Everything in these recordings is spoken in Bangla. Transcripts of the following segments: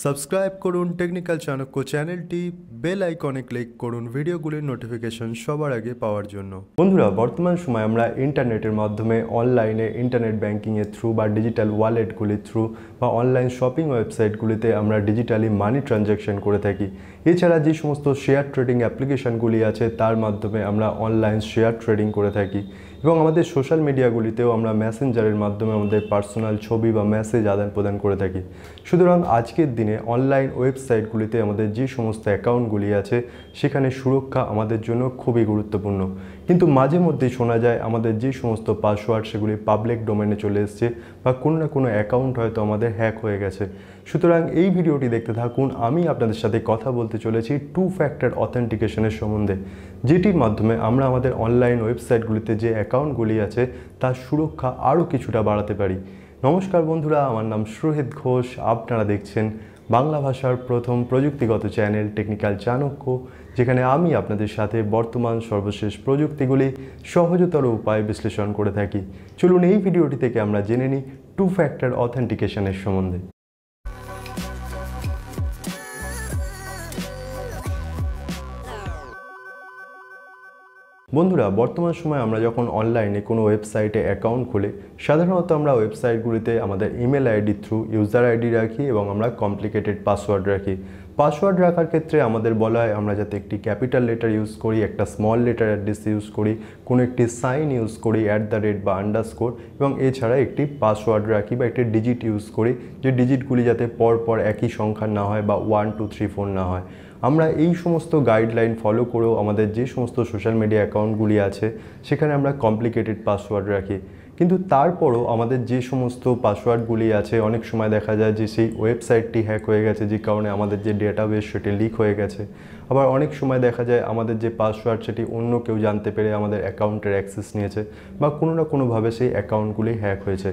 সাবস্ক্রাইব করুন টেকনিক্যাল চাণক্য চ্যানেলটি, বেল আইকনে ক্লিক করুন ভিডিওগুলির নোটিফিকেশন সবার আগে পাওয়ার জন্য। বন্ধুরা, বর্তমান সময় আমরা ইন্টারনেটের মাধ্যমে অনলাইনে ইন্টারনেট ব্যাংকিংয়ের থ্রু বা ডিজিটাল ওয়ালেটগুলির থ্রু বা অনলাইন শপিং ওয়েবসাইটগুলিতে আমরা ডিজিটালি মানি ট্রানজ্যাকশন করে থাকি। এছাড়া যে সমস্ত শেয়ার ট্রেডিং অ্যাপ্লিকেশনগুলি আছে তার মাধ্যমে আমরা অনলাইন শেয়ার ট্রেডিং করে থাকি এবং আমাদের সোশ্যাল মিডিয়াগুলিতেও আমরা মেসেঞ্জারের মাধ্যমে আমাদের পার্সোনাল ছবি বা মেসেজ আদান প্রদান করে থাকি। সুতরাং আজকের দিনে অনলাইন ওয়েবসাইটগুলিতে আমাদের যে সমস্ত অ্যাকাউন্টগুলি আছে সেখানে সুরক্ষা আমাদের জন্য খুবই গুরুত্বপূর্ণ। কিন্তু মাঝে মধ্যেই শোনা যায় আমাদের যে সমস্ত পাসওয়ার্ড সেগুলি পাবলিক ডোমেনে চলে এসছে বা কোনো না কোনো অ্যাকাউন্ট হয়তো আমাদের হ্যাক হয়ে গেছে। সুতরাং এই ভিডিওটি দেখতে থাকুন। আমি আপনাদের সাথে কথা বলতে চলেছি টু ফ্যাক্টর অথেন্টিকেশনের সম্বন্ধে, যেটির মাধ্যমে আমরা আমাদের অনলাইন ওয়েবসাইটগুলিতে যে অ্যাকাউন্টগুলি আছে তার সুরক্ষা আরও কিছুটা বাড়াতে পারি। নমস্কার বন্ধুরা, আমার নাম সুরহিত ঘোষ। আপনারা দেখছেন বাংলা ভাষার প্রথম প্রযুক্তিগত চ্যানেল টেকনিক্যাল চাণক্য, যেখানে আমি আপনাদের সাথে বর্তমান সর্বশেষ প্রযুক্তিগুলি সহজতর উপায়ে বিশ্লেষণ করে থাকি। চলুন এই ভিডিওটি থেকে আমরা জেনে নিই টু ফ্যাক্টর অথেন্টিকেশনের সম্বন্ধে। বন্ধুরা, বর্তমান সময় আমরা যখন অনলাইনে কোনো ওয়েবসাইটে অ্যাকাউন্ট খুলে সাধারণত আমরা ওয়েবসাইটগুলিতে আমাদের email ID through user ID রাখি এবং আমরা কমপ্লিকেটেড পাসওয়ার্ড রাখি। পাসওয়ার্ড রাখার ক্ষেত্রে আমাদের বলা হয় আমরা যাতে একটি ক্যাপিটাল লেটার ইউজ করি, একটা স্মল লেটার অ্যাড্রেস ইউজ করি, কোনো একটি সাইন ইউজ করি @ বা আন্ডারস্কোর, এবং এছাড়া একটি পাসওয়ার্ড রাখি বা একটি ডিজিট ইউজ করি, যে ডিজিটগুলি যাতে পরপর একই সংখ্যার না হয় বা 1 2 3 4 না হয়। আমরা এই সমস্ত গাইডলাইন ফলো করেও আমাদের যে সমস্ত সোশ্যাল মিডিয়া অ্যাকাউন্টগুলি আছে সেখানে আমরা কমপ্লিকেটেড পাসওয়ার্ড রাখি। কিন্তু তারপরও আমাদের যে সমস্ত পাসওয়ার্ডগুলি আছে অনেক সময় দেখা যায় যে সেই ওয়েবসাইটটি হ্যাক হয়ে গেছে, যে কারণে আমাদের যে ডেটাবেস সেটি লিক হয়ে গেছে। আবার অনেক সময় দেখা যায় আমাদের যে পাসওয়ার্ড সেটি অন্য কেউ জানতে পেরে আমাদের অ্যাকাউন্টের অ্যাক্সেস নিয়েছে বা কোনো না কোনোভাবে সেই অ্যাকাউন্টগুলি হ্যাক হয়েছে।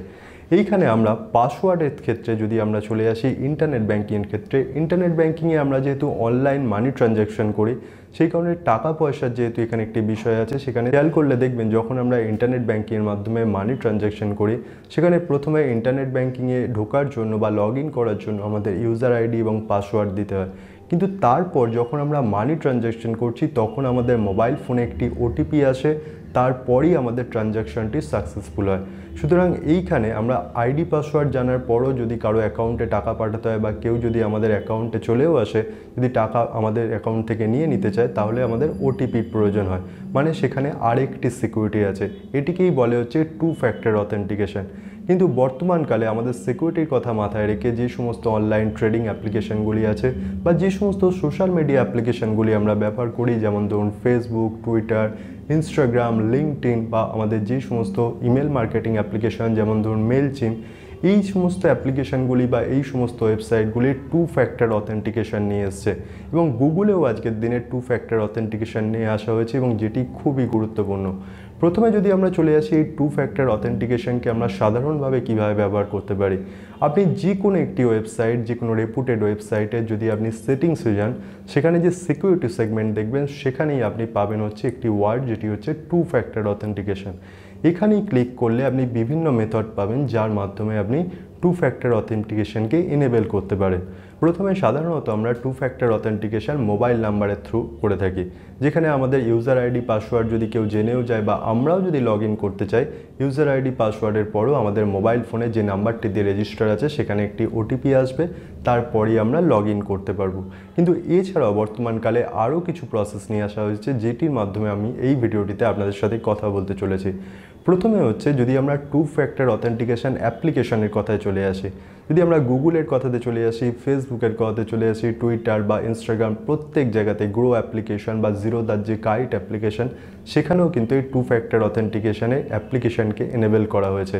এইখানে আমরা পাসওয়ার্ডের ক্ষেত্রে যদি আমরা চলে আসি ইন্টারনেট ব্যাংকিংয়ের ক্ষেত্রে, ইন্টারনেট ব্যাংকিংয়ে আমরা যেহেতু অনলাইন মানি ট্রানজ্যাকশন করি সেই কারণে টাকা পয়সার যেহেতু এখানে একটি বিষয় আছে, সেখানে খেয়াল করলে দেখবেন যখন আমরা ইন্টারনেট ব্যাংকিংয়ের মাধ্যমে মানি ট্রানজ্যাকশন করি সেখানে প্রথমে ইন্টারনেট ব্যাংকিংয়ে ঢোকার জন্য বা লগ ইন করার জন্য আমাদের ইউজার আইডি এবং পাসওয়ার্ড দিতে হয়। কিন্তু তারপর যখন আমরা মানি ট্রানজ্যাকশন করছি তখন আমাদের মোবাইল ফোনে একটি ওটিপি আসে, তারপরই আমাদের ট্রানজ্যাকশনটি সাকসেসফুল হয়। সুতরাং এইখানে আমরা আইডি পাসওয়ার্ড জানার পরও যদি কারো অ্যাকাউন্টে টাকা পাঠাতে হয় বা কেউ যদি আমাদের অ্যাকাউন্টে চলেও আসে, যদি টাকা আমাদের অ্যাকাউন্ট থেকে নিয়ে নিতে চায় তাহলে আমাদের ওটিপির প্রয়োজন হয়, মানে সেখানে আরেকটি সিকিউরিটি আছে। এটিকেই বলে হচ্ছে টু ফ্যাক্টর অথেন্টিকেশন। কিন্তু বর্তমানকালে আমাদের সিকিউরিটির কথা মাথায় রেখে যে সমস্ত অনলাইন ট্রেডিং অ্যাপ্লিকেশনগুলি আছে বা যে সমস্ত সোশ্যাল মিডিয়া অ্যাপ্লিকেশনগুলি আমরা ব্যবহার করি, যেমন ধরুন ফেসবুক, টুইটার, ইনস্টাগ্রাম, লিঙ্কডইন বা আমাদের যে সমস্ত ইমেল মার্কেটিং অ্যাপ্লিকেশন যেমন ধরুন মেইলচিন, এই সমস্ত অ্যাপ্লিকেশনগুলি বা এই সমস্ত ওয়েবসাইটগুলি টু ফ্যাক্টর অথেন্টিকেশন নিয়ে এসছে এবং গুগলেও আজকের দিনে টু ফ্যাক্টর অথেন্টিকেশন নিয়ে আসা হয়েছে এবং যেটি খুবই গুরুত্বপূর্ণ। প্রথমে যদি আমরা চলে আসি এই টু ফ্যাক্টর অথেন্টিকেশনকে আমরা সাধারণভাবে কীভাবে ব্যবহার করতে পারি। আপনি যে কোনো একটি ওয়েবসাইট, যে কোনো রেপুটেড ওয়েবসাইটে যদি আপনি সেটিংসে যান, সেখানে যে সিকিউরিটি সেগমেন্ট দেখবেন সেখানেই আপনি পাবেন হচ্ছে একটি ওয়ার্ড, যেটি হচ্ছে টু ফ্যাক্টর অথেন্টিকেশন। এখানেই ক্লিক করলে আপনি বিভিন্ন মেথড পাবেন যার মাধ্যমে আপনি টু ফ্যাক্টর অথেন্টিকেশনকে এনেবেল করতে পারেন। প্রথমে সাধারণত আমরা টু ফ্যাক্টর অথেন্টিকেশন মোবাইল নাম্বারের থ্রু করে থাকি, যেখানে আমাদের ইউজার আইডি পাসওয়ার্ড যদি কেউ জেনেও যায় বা আমরাও যদি লগ ইন করতে চাই, ইউজার আইডি পাসওয়ার্ডের পরও আমাদের মোবাইল ফোনে যে নাম্বারটি দিয়ে রেজিস্টার আছে সেখানে একটি ওটিপি আসবে, তারপরই আমরা লগ ইন করতে পারবো। কিন্তু এছাড়াও বর্তমানকালে আরও কিছু প্রসেস নিয়ে আসা হয়েছে, যেটির মাধ্যমে আমি এই ভিডিওটিতে আপনাদের সাথে কথা বলতে চলেছি। প্রথমে হচ্ছে যদি আমরা টু ফ্যাক্টর অথেন্টিকেশন অ্যাপ্লিকেশনের কথায় চলে আসি, যদি আমরা গুগলের কথাতে চলে আসি, ফেসবুকের কথাতে চলে আসি, টুইটার বা ইনস্টাগ্রাম, প্রত্যেক জায়গাতে গ্রো অ্যাপ্লিকেশন বা জিরোদার যে কাইট অ্যাপ্লিকেশন, সেখানেও কিন্তু এই টু ফ্যাক্টর অথেন্টিকেশনের অ্যাপ্লিকেশনকে এনেবেল করা হয়েছে।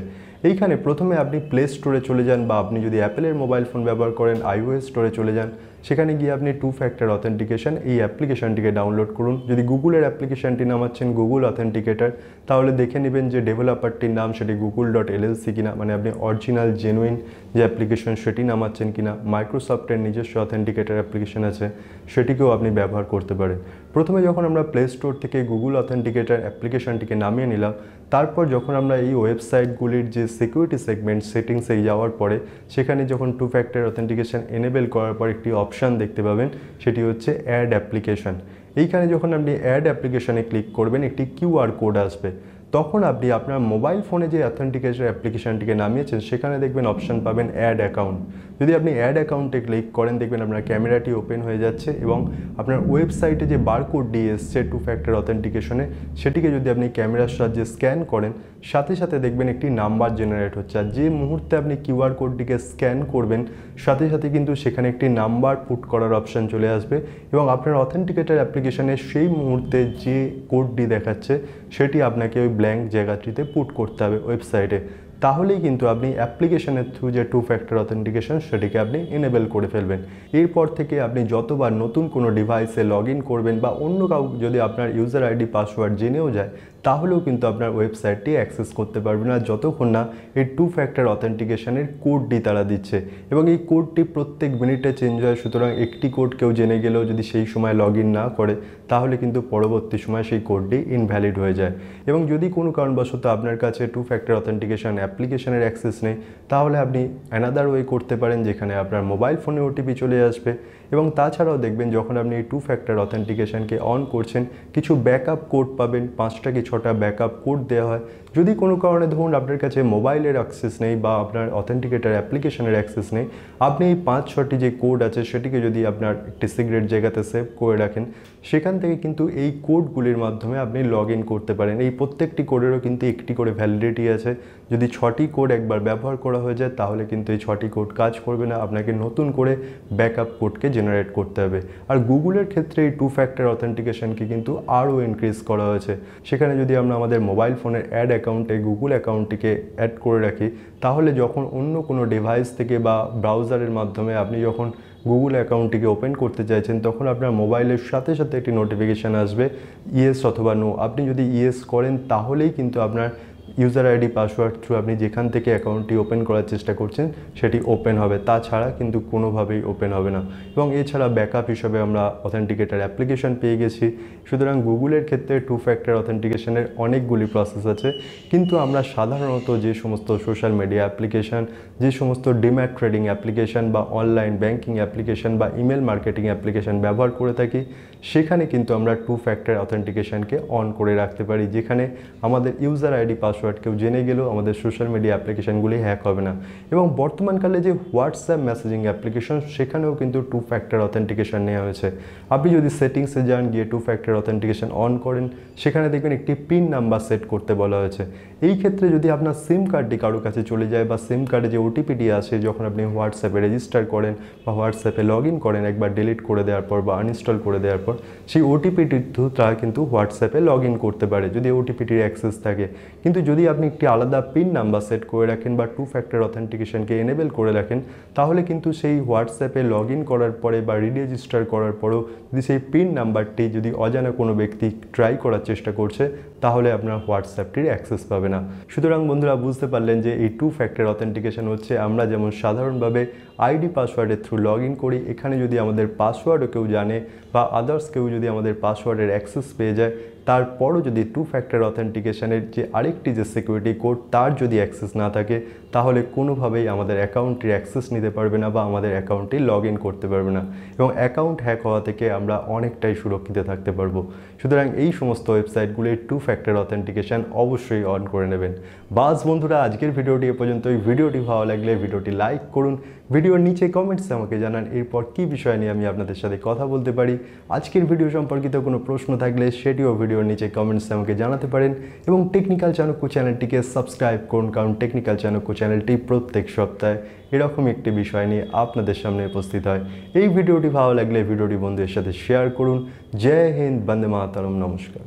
এইখানে প্রথমে আপনি প্লে স্টোরে চলে যান বা আপনি যদি অ্যাপেলের মোবাইল ফোন ব্যবহার করেন iOS স্টোরে চলে যান, সেখানে গিয়ে আপনি টু ফ্যাক্টর অথেন্টিকেশন এই অ্যাপ্লিকেশনটিকে ডাউনলোড করুন। যদি গুগলের অ্যাপ্লিকেশনটি নামাচ্ছেন গুগল অথেন্টিকেটার, তাহলে দেখে নেবেন যে ডেভেলপারটির নাম সেটি google.llc কিনা, মানে আপনি অরিজিনাল জেনুইন যে অ্যাপ্লিকেশন সেটি নামাচ্ছেন কিনা। মাইক্রোসফটের নিজস্ব অথেন্টিকেটার অ্যাপ্লিকেশন আছে, সেটিকেও আপনি ব্যবহার করতে পারেন। প্রথমে যখন আমরা প্লে স্টোর থেকে গুগল অথেন্টিকেটর অ্যাপ্লিকেশনটিকে নামিয়ে নিলাম, তারপর যখন আমরা এই ওয়েবসাইটগুলির যে সিকিউরিটি সেগমেন্ট সেটিংসে যাওয়ার পরে সেখানে যখন টু ফ্যাক্টর অথেন্টিকেশন এনেবেল করার পর একটি অপশান দেখতে পাবেন, সেটি হচ্ছে অ্যাড অ্যাপ্লিকেশন। এইখানে যখন আপনি অ্যাড অ্যাপ্লিকেশনে ক্লিক করবেন একটি কিউআর কোড আসবে। তখন আপনি আপনার মোবাইল ফোনে যে অথেন্টিকেশন অ্যাপ্লিকেশনটিকে নামিয়েছেন সেখানে দেখবেন অপশান পাবেন অ্যাড অ্যাকাউন্ট। যদি আপনি অ্যাড অ্যাকাউন্টে ক্লিক করেন দেখবেন আপনার ক্যামেরাটি ওপেন হয়ে যাচ্ছে এবং আপনার ওয়েবসাইটে যে বারকোডটি এসছে টু ফ্যাক্টর অথেন্টিকেশনে সেটিকে যদি আপনি ক্যামেরার সাহায্যে স্ক্যান করেন সাথে সাথে দেখবেন একটি নাম্বার জেনারেট হচ্ছে। আর যে মুহূর্তে আপনি কিউআর কোডটিকে স্ক্যান করবেন সাথে সাথে কিন্তু সেখানে একটি নাম্বার পুট করার অপশান চলে আসবে এবং আপনার অথেন্টিকেটর অ্যাপ্লিকেশনে সেই মুহূর্তে যে কোডটি দেখাচ্ছে সেটি আপনাকে ওই ব্ল্যাঙ্ক জায়গাটিতে পুট করতে হবে ওয়েবসাইটে। তাহলেই কিন্তু আপনি অ্যাপ্লিকেশনের থ্রু যে টু ফ্যাক্টর অথেন্টিকেশন সেটিকে আপনি এনেবেল করে ফেলবেন। এরপর থেকে আপনি যতবার নতুন কোনো ডিভাইসে লগ ইন করবেন বা অন্য কাউ যদি আপনার ইউজার আইডি পাসওয়ার্ড জেনেও যায় তাহলেও কিন্তু আপনার ওয়েবসাইটটি অ্যাক্সেস করতে পারবেন না যতক্ষণ না এই টু ফ্যাক্টর অথেন্টিকেশনের কোডটি তারা দিচ্ছে। এবং এই কোডটি প্রত্যেক মিনিটে চেঞ্জ হয়, সুতরাং একটি কোড কেউ জেনে গেলেও যদি সেই সময় লগ ইন না করে তাহলে কিন্তু পরবর্তী সময় সেই কোডটি ইনভ্যালিড হয়ে যায়। এবং যদি কোনো কারণবশত আপনার কাছে টু ফ্যাক্টর অথেন্টিকেশন অ্যাপ্লিকেশনের অ্যাক্সেস নেই তাহলে আপনি অ্যানাদার ওয়ে করতে পারেন যেখানে আপনার মোবাইল ফোনে ওটিপি চলে আসবে। এবং তাছাড়াও দেখবেন যখন আপনি এই টু ফ্যাক্টর অথেন্টিকেশনকে অন করছেন কিছু ব্যাকআপ কোড পাবেন, 5টা কি 6টা ব্যাকআপ কোড দেওয়া হয়। যদি কোনো কারণে ধরুন আপনার কাছে মোবাইলের অ্যাক্সেস নেই বা আপনার অথেন্টিকেটর অ্যাপ্লিকেশনের অ্যাক্সেস নেই, আপনি এই 5-6টি যে কোড আছে সেটিকে যদি আপনার একটি সিক্রেট জায়গাতে সেভ করে রাখেন সেখান থেকে কিন্তু এই কোডগুলির মাধ্যমে আপনি লগ ইন করতে পারেন। এই প্রত্যেকটি কোডেরও কিন্তু একটি করে ভ্যালিডিটি আছে। যদি 6টি কোড একবার ব্যবহার করা হয়ে যায় তাহলে কিন্তু এই 6টি কোড কাজ করবে না, আপনাকে নতুন করে ব্যাকআপ কোডকে জেনারেট করতে হবে। আর গুগলের ক্ষেত্রে এই টু ফ্যাক্টর অথেন্টিকেশনকে কিন্তু আরও ইনক্রিজ করা হয়েছে। সেখানে যদি আমরা আমাদের মোবাইল ফোনের অ্যাড অ্যাকাউন্টে গুগল অ্যাকাউন্টটিকে অ্যাড করে রাখি তাহলে যখন অন্য কোনো ডিভাইস থেকে বা ব্রাউজারের মাধ্যমে আপনি যখন গুগল অ্যাকাউন্টটিকে ওপেন করতে চাইছেন তখন আপনার মোবাইলের সাথে সাথে একটি নোটিফিকেশান আসবে ইয়েস অথবা নো। আপনি যদি ইয়েস করেন তাহলেই কিন্তু আপনার ইউজার আইডি পাসওয়ার্ড থ্রু আপনি যেখান থেকে অ্যাকাউন্টটি ওপেন করার চেষ্টা করছেন সেটি ওপেন হবে, তাছাড়া কিন্তু কোনোভাবেই ওপেন হবে না। এবং এছাড়া ব্যাকআপ হিসাবে আমরা অথেন্টিকেটর অ্যাপ্লিকেশন পেয়ে গেছি। সুতরাং গুগলের ক্ষেত্রে টু ফ্যাক্টর অথেন্টিকেশনের অনেকগুলি প্রসেস আছে, কিন্তু আমরা সাধারণত যে সমস্ত সোশ্যাল মিডিয়া অ্যাপ্লিকেশান, যে সমস্ত ডিম্যাট ট্রেডিং অ্যাপ্লিকেশান বা অনলাইন ব্যাঙ্কিং অ্যাপ্লিকেশান বা ইমেল মার্কেটিং অ্যাপ্লিকেশান ব্যবহার করে থাকি সেখানে কিন্তু আমরা টু ফ্যাক্টর অথেন্টিকেশনকে অন করে রাখতে পারি, যেখানে আমাদের ইউজার আইডি পাসওয়ার্ড কেউ জেনে গেলেও আমাদের সোশ্যাল মিডিয়া অ্যাপ্লিকেশানগুলি হ্যাক হবে না। এবং বর্তমানকালে যে হোয়াটসঅ্যাপ মেসেজিং অ্যাপ্লিকেশন সেখানেও কিন্তু টু ফ্যাক্টর অথেন্টিকেশন নেওয়া হয়েছে। আপনি যদি সেটিংসে যান, গিয়ে টু ফ্যাক্টর অথেন্টিকেশন অন করেন, সেখানে দেখবেন একটি পিন নাম্বার সেট করতে বলা হয়েছে। এই ক্ষেত্রে যদি আপনার সিম কার্ডটি কারো কাছে চলে যায় বা সিম কার্ডে যে ওটিপিটি আসে যখন আপনি হোয়াটসঅ্যাপে রেজিস্টার করেন বা হোয়াটসঅ্যাপে লগ ইন করেন একবার ডিলিট করে দেওয়ার পর বা আনইনস্টল করে দেওয়ার পর, সেই ওটিপিটির থ্রু তারা কিন্তু হোয়াটসঅ্যাপে লগ ইন করতে পারে যদি ওটিপিটির অ্যাক্সেস থাকে। কিন্তু যদি আপনি একটি আলাদা পিন নাম্বার সেট করে রাখেন বা টু ফ্যাক্টর অথেন্টিকেশনকে এনেবেল করে রাখেন তাহলে কিন্তু সেই হোয়াটসঅ্যাপে লগ ইন করার পরে বা রিরেজিস্টার করার পরেও যদি সেই পিন নাম্বারটি যদি অজানা কোনো ব্যক্তি ট্রাই করার চেষ্টা করছে তাহলে আপনার হোয়াটসঅ্যাপটির অ্যাক্সেস পাবে না। সুতরাং বন্ধুরা বুঝতে পারলেন যে এই টু ফ্যাক্টর অথেন্টিকেশন হচ্ছে আমরা যেমন সাধারণভাবে আইডি পাসওয়ার্ডের থ্রু লগ ইন করি, এখানে যদি আমাদের পাসওয়ার্ডও কেউ জানে বা আদার্স কেউ যদি আমাদের পাসওয়ার্ডের অ্যাক্সেস পেয়ে যায় তারপরও যদি টু ফ্যাক্টর অথেন্টিকেশনের যে আরেকটি যে সিকিউরিটি কোড তার যদি অ্যাক্সেস না থাকে তাহলে কোনোভাবেই আমাদের অ্যাকাউন্টটির অ্যাক্সেস নিতে পারবে না বা আমাদের অ্যাকাউন্টটি লগ ইন করতে পারবে না এবং অ্যাকাউন্ট হ্যাক হওয়া থেকে আমরা অনেকটাই সুরক্ষিত থাকতে পারবো। সুতরাং এই সমস্ত ওয়েবসাইটগুলির টু ফ্যাক্টর অথেন্টিকেশন অবশ্যই অন করে নেবেন। বাস বন্ধুরা, আজকের ভিডিওটি এ পর্যন্তই। ভিডিওটি ভালো লাগলে ভিডিওটি লাইক করুন, ভিডিওর নিচে কমেন্টসে আমাকে জানান এরপর কী বিষয় নিয়ে আমি আপনাদের সাথে কথা বলতে পারি। আজকের ভিডিও সম্পর্কিত কোনো প্রশ্ন থাকলে সেটিও ভিডিওর নিচে কমেন্টসে আমাকে জানাতে পারেন এবং টেকনিক্যাল চাণক্য চ্যানেলটিকে সাবস্ক্রাইব করুন, কারণ টেকনিক্যাল চাণক্য চ্যানেলটি প্রত্যেক সপ্তাহে এরকম একটি বিষয় নিয়ে আপনাদের সামনে উপস্থিত হয়। এই ভিডিওটি ভালো লাগলে ভিডিওটি বন্ধুদের সাথে শেয়ার করুন। জয় হিন্দ, বন্দে মাতরম, নমস্কার।